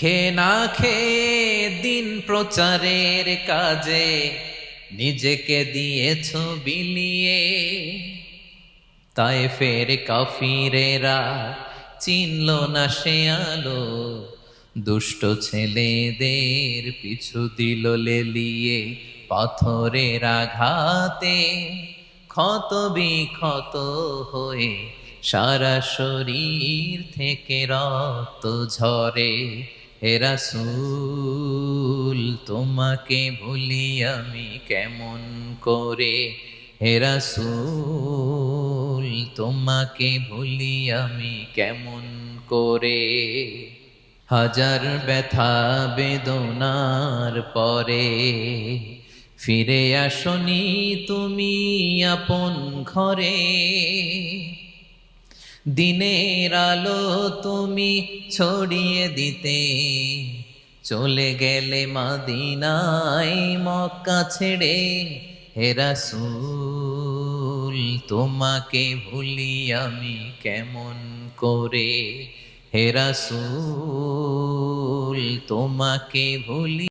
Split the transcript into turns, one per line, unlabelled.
খেয়ে না খেয়ে দিন প্রচারের কাজে নিজেকে দিয়েছ বিলিয়ে। তায়েফের কাফিরেরা চিনল না সে আলো, দুষ্ট ছেলেদের পিছু দিল লেলিয়ে। পাথরের আঘাতে ক্ষত বিক্ষত হয়ে সারা শরীর থেকে রক্ত ঝরে। হে রাসূল তোমাকে ভুলি আমি কেমন করে, হে রাসূল তোমাকে ভুলি আমি কেমন করে। হাজার ব্যথা বেদনার পরে ফিরে আসনি তুমি আপন ঘরে। দিনের আলো তুমি ছড়িয়ে দিতে চলে গেলে মদিনায় মক্কা ছেড়ে। হে রাসূল তোমাকে ভুলি আমি কেমন করে, হে রাসূল তোমাকে ভুলি।